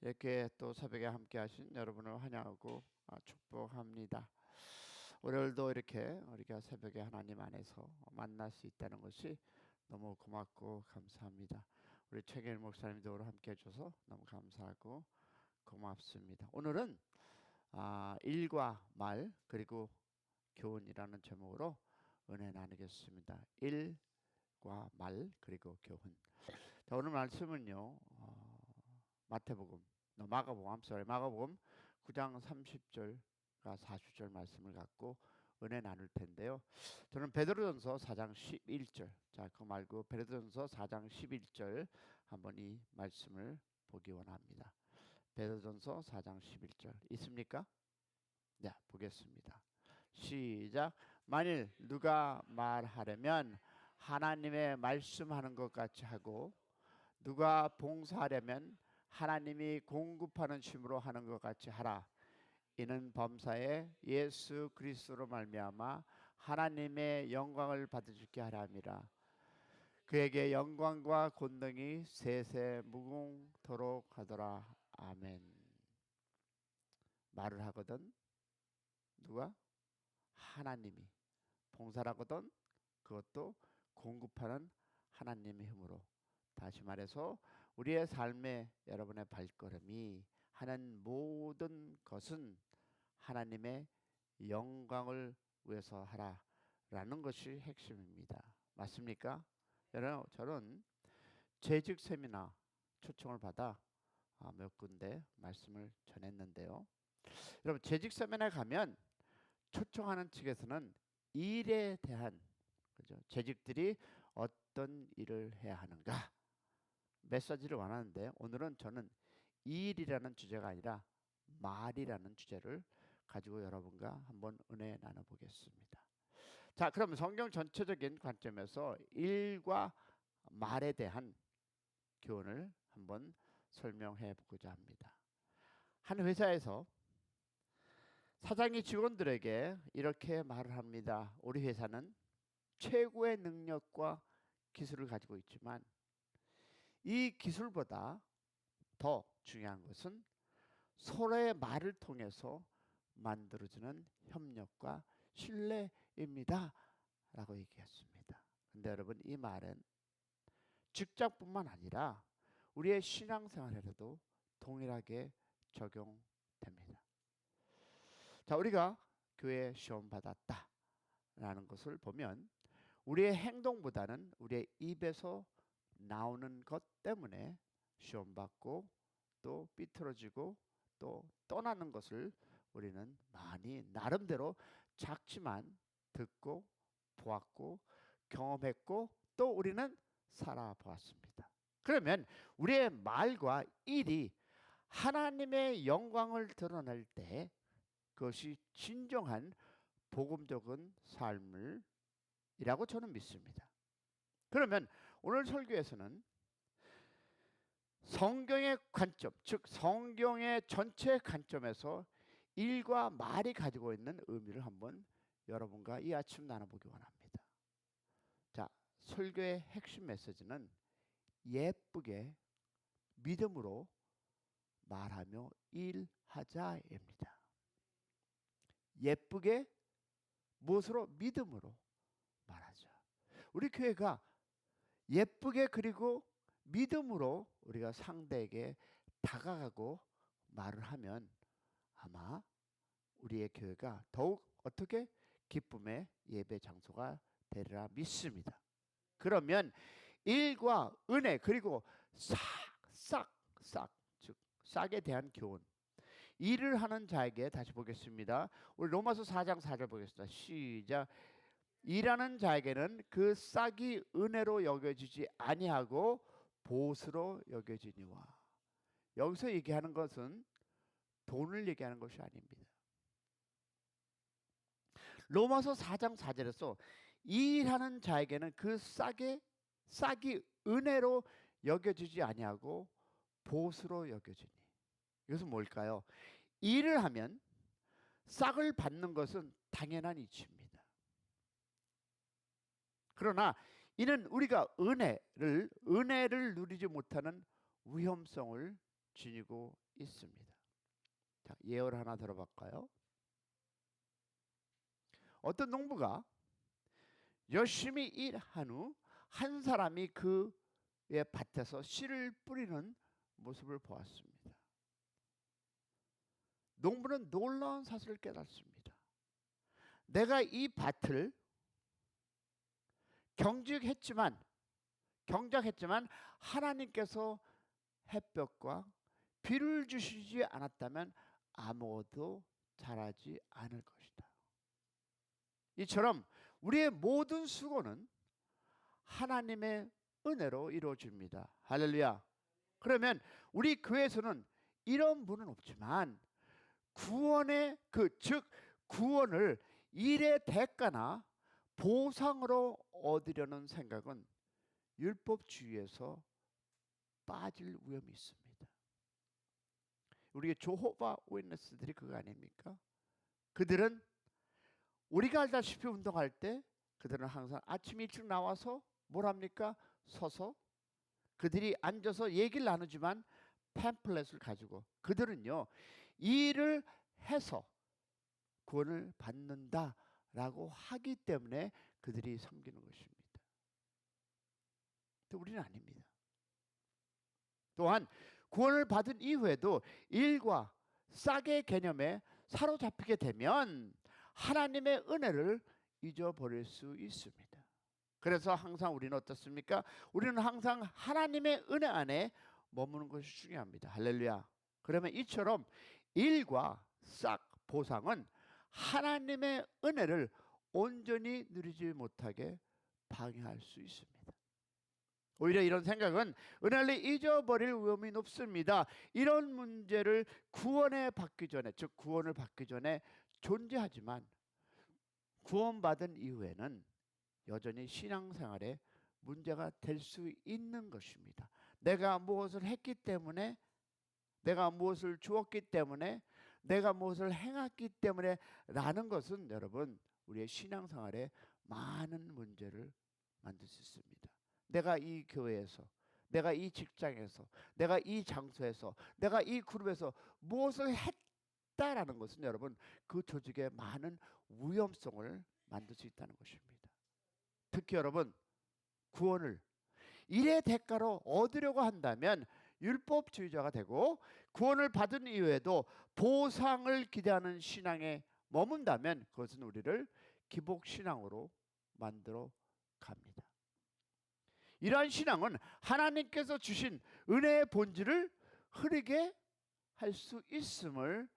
이렇게 또 새벽에 함께 하신 여러분을 환영하고 축복합니다. 오늘도 이렇게 우리가 새벽에 하나님 안에서 만날 수 있다는 것이 너무 고맙고 감사합니다. 우리 최길 목사님도 오늘 함께 해줘서 너무 감사하고 고맙습니다. 오늘은 일과 말 그리고 교훈이라는 제목으로 은혜 나누겠습니다. 일과 말 그리고 교훈. 자, 오늘 말씀은요. 마가복음 9장 30절과 40절 말씀을 갖고 은혜 나눌 텐데요. 저는 베드로전서 4장 11절. 자, 그거 말고 베드로전서 4장 11절 한번 이 말씀을 보기 원합니다. 베드로전서 4장 11절 있습니까? 네, 보겠습니다. 시작. 만일 누가 말하려면 하나님의 말씀하는 것 같이 하고 누가 봉사하려면 하나님이 공급하는 쉼으로 하는 것 같이 하라. 이는 범사에 예수 그리스도로 말미암아 하나님의 영광을 받으시게 하라 함이라. 그에게 영광과 권능이 세세 무궁토록 하더라. 아멘. 말을 하거든 누가? 하나님이. 봉사를 하거든 그것도 공급하는 하나님의 힘으로. 다시 말해서 우리의 삶의 여러분의 발걸음이 하는 모든 것은 하나님의 영광을 위해서 하라라는 것이 핵심입니다. 맞습니까? 여러분, 저는 재직 세미나 초청을 받아 몇 군데 말씀을 전했는데요. 여러분, 재직 세미나에 가면 초청하는 측에서는 일에 대한 재직들이 어떤 일을 해야 하는가 메시지를 원하는데, 오늘은 저는 일이라는 주제가 아니라 말이라는 주제를 가지고 여러분과 한번 은혜 나눠보겠습니다. 자, 그럼 성경 전체적인 관점에서 일과 말에 대한 교훈을 한번 설명해 보고자 합니다. 한 회사에서 사장이 직원들에게 이렇게 말을 합니다. 우리 회사는 최고의 능력과 기술을 가지고 있지만 이 기술보다 더 중요한 것은 서로의 말을 통해서 만들어지는 협력과 신뢰입니다 라고 얘기했습니다. 근데 여러분, 이 말은 직장뿐만 아니라 우리의 신앙생활에도 동일하게 적용됩니다. 자, 우리가 교회 시험 받았다 라는 것을 보면 우리의 행동보다는 우리의 입에서 나오는 것 때문에 시험 받고 또 삐뚤어지고 또 떠나는 것을 우리는 많이 나름대로 작지만 듣고 보았고 경험했고 또 우리는 살아보았습니다. 그러면 우리의 말과 일이 하나님의 영광을 드러낼 때 그것이 진정한 복음적인 삶을 이라고 저는 믿습니다. 그러면 오늘 설교에서는 성경의 관점, 즉 성경의 전체 관점에서 일과 말이 가지고 있는 의미를 한번 여러분과 이 아침 나눠보기 원합니다. 자, 설교의 핵심 메시지는 예쁘게 믿음으로 말하며 일하자입니다. 예쁘게 무엇으로? 믿음으로 말하자. 우리 교회가 예쁘게 그리고 믿음으로 우리가 상대에게 다가가고 말을 하면 아마 우리의 교회가 더욱 어떻게 기쁨의 예배 장소가 되리라 믿습니다. 그러면 일과 은혜 그리고 즉 싹에 대한 교훈. 일을 하는 자에게 다시 보겠습니다. 우리 로마서 4장 4절 보겠습니다. 시작. 일하는 자에게는 그 싹이 은혜로 여겨지지 아니하고 보수로 여겨지니와. 여기서 얘기하는 것은 돈을 얘기하는 것이 아닙니다. 로마서 4장 4절에서 일하는 자에게는 그 싹이 은혜로 여겨지지 아니하고 보수로 여겨지니. 이것은 뭘까요? 일을 하면 싹을 받는 것은 당연한 이치입니다. 그러나 이는 우리가 은혜를 누리지 못하는 위험성을 지니고 있습니다. 자, 예언 하나 들어볼까요? 어떤 농부가 열심히 일한 후 한 사람이 그의 밭에서 씨를 뿌리는 모습을 보았습니다. 농부는 놀라운 사실을 깨닫습니다. 내가 이 밭을 경작했지만 하나님께서 햇볕과 비를 주시지 않았다면 아무것도 자라지 않을 것이다. 이처럼 우리의 모든 수고는 하나님의 은혜로 이루어집니다. 할렐루야. 그러면 우리 교회에서는 이런 분은 없지만 구원을 일의 대가나 보상으로 얻으려는 생각은 율법주의에서 빠질 위험이 있습니다. 우리 조호바 위트니스들이 그거 아닙니까? 그들은 우리가 알다시피 운동할 때 그들은 항상 아침 일찍 나와서 뭘 합니까? 서서 그들이 앉아서 얘기를 나누지만 팸플렛을 가지고 그들은요 일을 해서 구원을 받는다라고 하기 때문에 그들이 섬기는 것입니다. 또 우리는 아닙니다. 또한 구원을 받은 이후에도 일과 싹의 개념에 사로잡히게 되면 하나님의 은혜를 잊어버릴 수 있습니다. 그래서 항상 우리는 어떻습니까? 우리는 항상 하나님의 은혜 안에 머무는 것이 중요합니다. 할렐루야. 그러면 이처럼 일과 싹 보상은 하나님의 은혜를 온전히 누리지 못하게 방해할 수 있습니다. 오히려 이런 생각은 은혜를 잊어버릴 위험이 높습니다. 이런 문제를 구원을 받기 전에 존재하지만 구원받은 이후에는 여전히 신앙생활에 문제가 될 수 있는 것입니다. 내가 무엇을 했기 때문에, 내가 무엇을 주었기 때문에, 내가 무엇을 행했기 때문에 라는 것은 여러분 우리의 신앙생활에 많은 문제를 만들 수 있습니다. 내가 이 교회에서, 내가 이 직장에서, 내가 이 장소에서, 내가 이 그룹에서 무엇을 했다라는 것은 여러분 그 조직에 많은 위험성을 만들 수 있다는 것입니다. 특히 여러분 구원을 일의 대가로 얻으려고 한다면 율법주의자가 되고 구원을 받은 이후에도 보상을 기대하는 신앙에 머문다면 그것은 우리를 기복신앙으로 만들어 갑니다. 이러한 신앙은 하나님께서 주신 은혜의 본질을 흐리게 할 수 있음을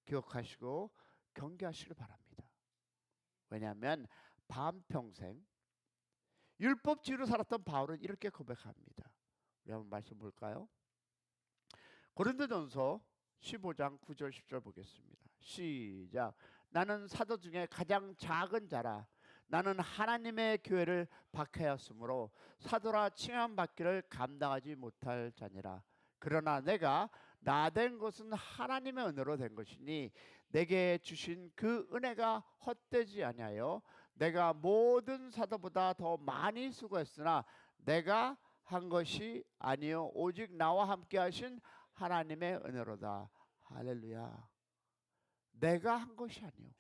기억하시고 경계하시길 바랍니다. 왜냐하면 반평생 율법주의로 살았던 바울은 이렇게 고백합니다. 우리 한번 말씀 볼까요? 고린도전서 15장 9절 10절 보겠습니다. 시작. 나는 사도 중에 가장 작은 자라. 나는 하나님의 교회를 박해하였으므로 사도라 칭함받기를 감당하지 못할 자니라. 그러나 내가 나된 것은 하나님의 은혜로 된 것이니 내게 주신 그 은혜가 헛되지 아니하여 내가 모든 사도보다 더 많이 수고했으나 내가 한 것이 아니요 오직 나와 함께 하신 하나님의 은혜로다. 할렐루야. 내가 한 것이 아니요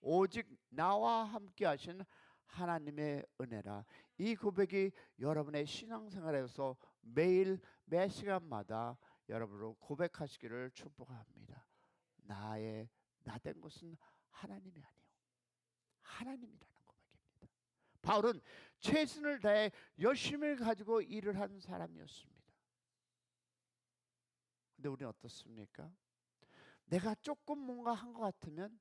오직 나와 함께 하신 하나님의 은혜라. 이 고백이 여러분의 신앙생활에서 매일 매 시간마다 여러분으로 고백하시기를 축복합니다. 나된 것은 하나님이 아니요 하나님이라는 고백입니다. 바울은 최선을 다해 열심을 가지고 일을 한 사람이었습니다. 근데 우리는 어떻습니까? 내가 조금 뭔가 한 것 같으면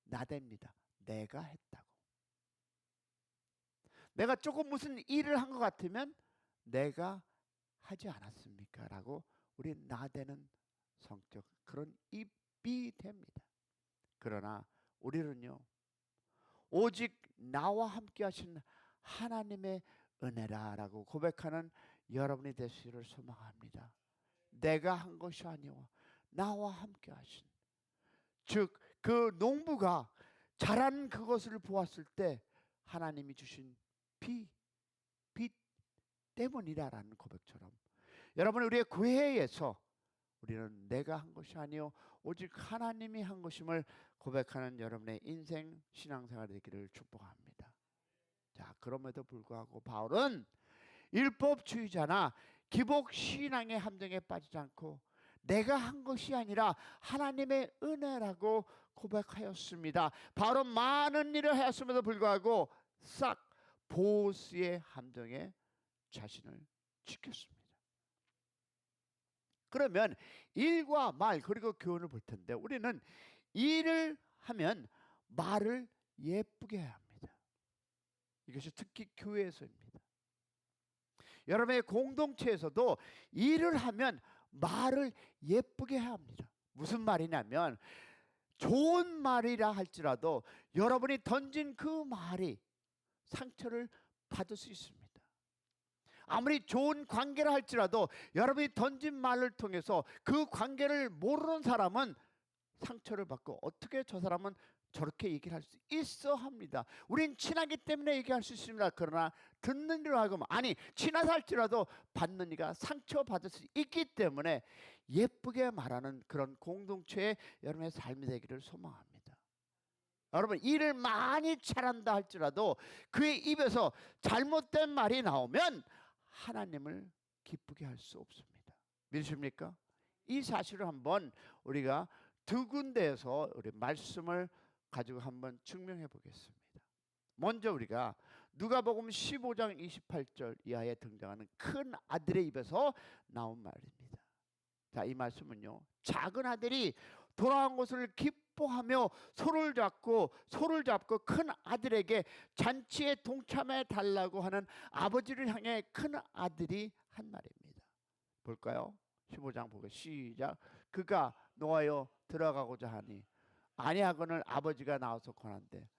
나댑니다. 내가 했다고. 내가 조금 무슨 일을 한 것 같으면 내가 하지 않았습니까? 라고 우리 나대는 성격, 그런 입이 됩니다. 그러나 우리는요 오직 나와 함께 하신 하나님의 은혜라 라고 고백하는 여러분이 되시기를 소망합니다. 내가 한 것이 아니오 나와 함께 하신, 즉 그 농부가 자란 그것을 보았을 때 하나님이 주신 빛 때문이라는 고백처럼 여러분, 우리의 구회에서 우리는 내가 한 것이 아니요 오직 하나님이 한 것임을 고백하는 여러분의 인생 신앙생활이 되기를 축복합니다. 자, 그럼에도 불구하고 바울은 율법주의자나 기복 신앙의 함정에 빠지지 않고 내가 한 것이 아니라 하나님의 은혜라고 고백하였습니다. 바울은 많은 일을 하였음에도 불구하고 싹 보스의 함정에 자신을 지켰습니다. 그러면 일과 말 그리고 교훈을 볼 텐데, 우리는 일을 하면 말을 예쁘게 해야 합니다. 이것이 특히 교회에서입니다. 여러분의 공동체에서도 일을 하면 말을 예쁘게 해야 합니다. 무슨 말이냐면, 좋은 말이라 할지라도 여러분이 던진 그 말이 상처를 받을 수 있습니다. 아무리 좋은 관계라 할지라도 여러분이 던진 말을 통해서 그 관계를 모르는 사람은 상처를 받고, 어떻게 저 사람은 저렇게 얘기를 할 수 있어 합니다. 우린 친하기 때문에 얘기할 수 있습니다. 그러나 듣는 이로 하고, 아니 친하다 할지라도 받는 이가 상처받을 수 있기 때문에 예쁘게 말하는 그런 공동체의 여러분의 삶이 되기를 소망합니다. 여러분, 일을 많이 잘한다 할지라도 그의 입에서 잘못된 말이 나오면 하나님을 기쁘게 할 수 없습니다. 믿으십니까? 이 사실을 한번 우리가 두 군데에서 우리 말씀을 가지고 한번 증명해 보겠습니다. 먼저 우리가 누가복음 15장 28절 이하에 등장하는 큰 아들의 입에서 나온 말입니다. 자, 이 말씀은요, 작은 아들이 돌아온 것을 기뻐하며 손을 잡고 큰 아들에게 잔치에 동참해 달라고 하는 아버지를 향해 큰 아들이 한 말입니다. 볼까요? 15장 보고 시작. 그가 놓아여 들어가고자 하니 아니하거늘 아버지가 나와서 권한대.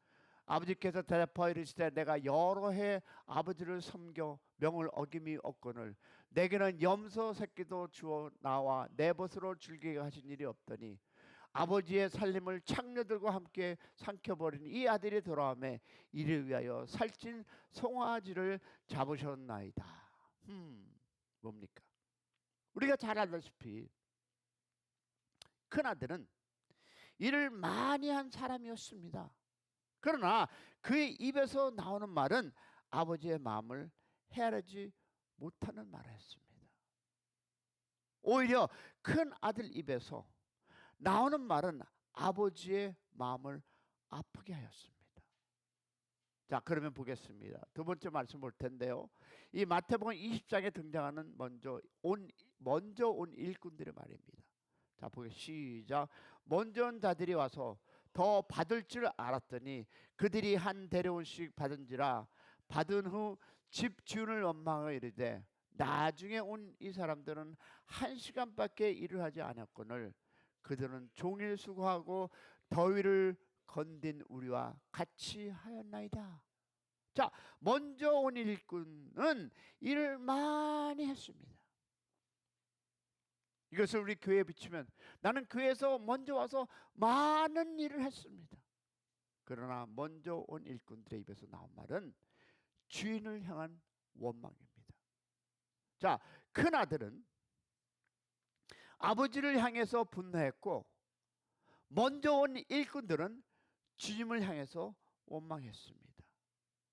아버지께서 대답하여 이르시되 내가 여러 해 아버지를 섬겨 명을 어김이 없거늘 내게는 염소 새끼도 주어 나와 내 벗으로 즐기게 하신 일이 없더니 아버지의 살림을 창녀들과 함께 삼켜버린 이 아들이 돌아오매 이를 위하여 살찐 송아지를 잡으셨나이다. 뭡니까? 우리가 잘 알다시피 큰아들은 일을 많이 한 사람이었습니다. 그러나 그의 입에서 나오는 말은 아버지의 마음을 헤아리지 못하는 말이었습니다. 오히려 큰 아들 입에서 나오는 말은 아버지의 마음을 아프게 하였습니다. 자, 그러면 보겠습니다. 두 번째 말씀 볼 텐데요, 이 마태복음 20장에 등장하는 먼저 온 일꾼들의 말입니다. 자, 보겠습니다. 시작. 먼저 온 자들이 와서 더 받을 줄 알았더니 그들이 한 대려온씩 받은지라 받은 후 집 주인을 원망하여 이르되 나중에 온 이 사람들은 1시간밖에 일을 하지 않았거늘 그들은 종일 수고하고 더위를 건딘 우리와 같이 하였나이다. 자, 먼저 온 일꾼은 일을 많이 했습니다. 이것을 우리 교회에 비추면 나는 교회에서 먼저 와서 많은 일을 했습니다. 그러나 먼저 온 일꾼들의 입에서 나온 말은 주인을 향한 원망입니다. 자, 큰아들은 아버지를 향해서 분노했고 먼저 온 일꾼들은 주님을 향해서 원망했습니다.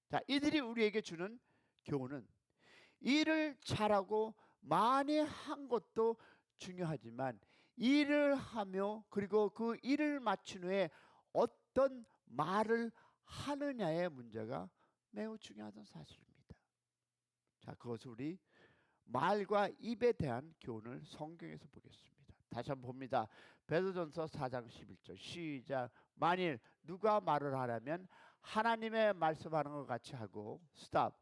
자, 이들이 우리에게 주는 교훈은 일을 잘하고 많이 한 것도 중요하지만 일을 하며 그리고 그 일을 마친 후에 어떤 말을 하느냐의 문제가 매우 중요하다는 사실입니다. 자, 그것을 우리 말과 입에 대한 교훈을 성경에서 보겠습니다. 다시 한번 봅니다. 베드로전서 4장 11절 시작. 만일 누가 말을 하려면 하나님의 말씀하는 것 같이 하고 스탑.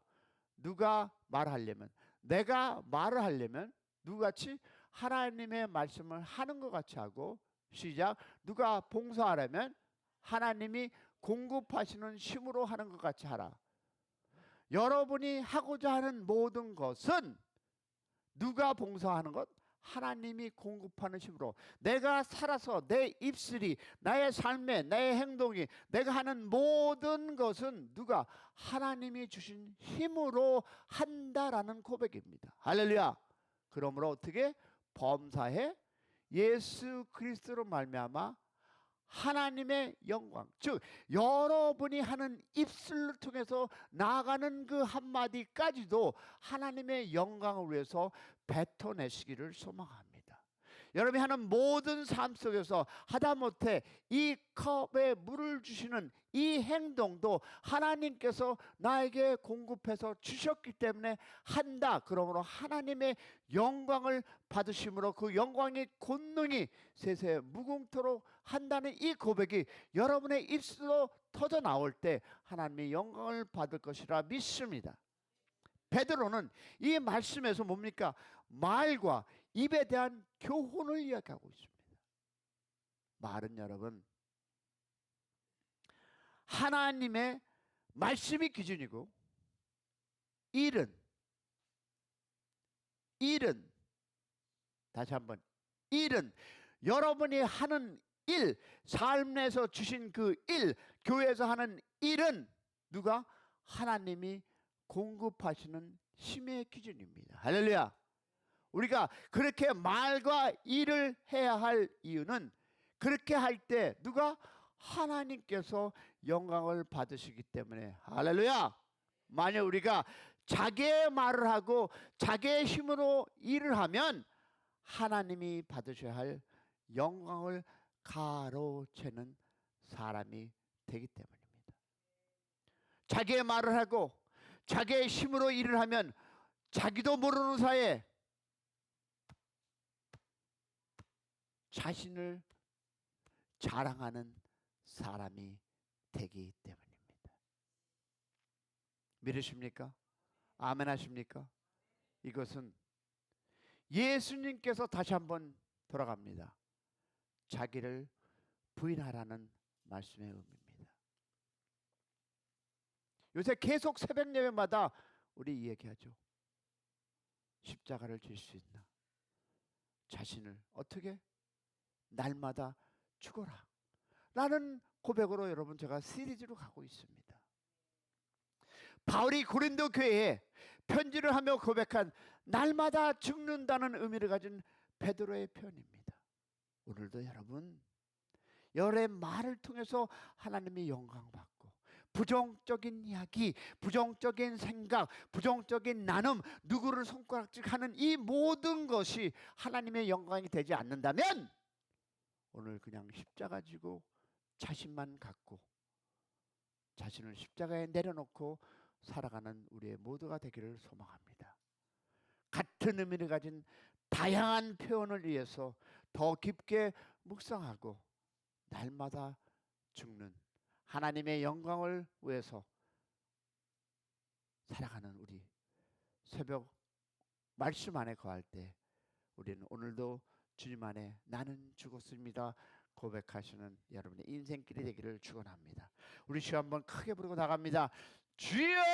누가 말하려면 내가 말을 하려면 누구같이 하나님의 말씀을 하는 것 같이 하고 시작. 누가 봉사하려면 하나님이 공급하시는 힘으로 하는 것 같이 하라. 여러분이 하고자 하는 모든 것은 누가 봉사하는 것? 하나님이 공급하는 힘으로. 내가 살아서 내 입술이 나의 삶에 나의 행동이 내가 하는 모든 것은 누가? 하나님이 주신 힘으로 한다라는 고백입니다. 할렐루야. 그러므로 어떻게 범사에 예수 그리스도로 말미암아 하나님의 영광, 즉 여러분이 하는 입술을 통해서 나아가는 그 한마디까지도 하나님의 영광을 위해서 뱉어내시기를 소망합니다. 여러분이 하는 모든 삶 속에서 하다못해 이 컵에 물을 주시는 이 행동도 하나님께서 나에게 공급해서 주셨기 때문에 한다. 그러므로 하나님의 영광을 받으심으로 그 영광의 권능이 세세 무궁토록 한다는 이 고백이 여러분의 입술로 터져 나올 때 하나님의 영광을 받을 것이라 믿습니다. 베드로는 이 말씀에서 뭡니까? 말과 입에 대한 교훈을 이야기하고 있습니다. 말은 여러분 하나님의 말씀이 기준이고, 일은 다시 한번, 일은 여러분이 하는 일, 삶 내에서 주신 그 일, 교회에서 하는 일은 누가? 하나님이 공급하시는 힘의 기준입니다. 할렐루야. 우리가 그렇게 말과 일을 해야 할 이유는 그렇게 할 때 누가? 하나님께서 영광을 받으시기 때문에. 할렐루야. 만약 우리가 자기의 말을 하고 자기의 힘으로 일을 하면 하나님이 받으셔야 할 영광을 가로채는 사람이 되기 때문입니다. 자기의 말을 하고 자기의 힘으로 일을 하면 자기도 모르는 사이에 자신을 자랑하는 사람이 되기 때문입니다. 믿으십니까? 아멘 하십니까? 이것은 예수님께서 다시 한번 돌아갑니다. 자기를 부인하라는 말씀의 의미입니다. 요새 계속 새벽 예배마다 우리 얘기하죠. 십자가를 질 수 있나? 자신을 어떻게? 날마다 죽어라 라는 고백으로 여러분 제가 시리즈로 가고 있습니다. 바울이 고린도 교회에 편지를 하며 고백한 날마다 죽는다는 의미를 가진 베드로의 표현입니다. 오늘도 여러분 여러분의 말을 통해서 하나님의 영광 받고 부정적인 이야기, 부정적인 생각, 부정적인 나눔, 누구를 손가락질하는 이 모든 것이 하나님의 영광이 되지 않는다면 오늘 그냥 십자가 지고 자신만 갖고 자신을 십자가에 내려놓고 살아가는 우리의 모두가 되기를 소망합니다. 같은 의미를 가진 다양한 표현을 위해서 더 깊게 묵상하고 날마다 죽는 하나님의 영광을 위해서 살아가는 우리 새벽 말씀 안에 거할 때 우리는 오늘도 주님 안에 나는 죽었습니다 고백하시는 여러분의 인생길이 되기를 축원합니다. 우리 시간 한번 크게 부르고 나갑니다. 주여!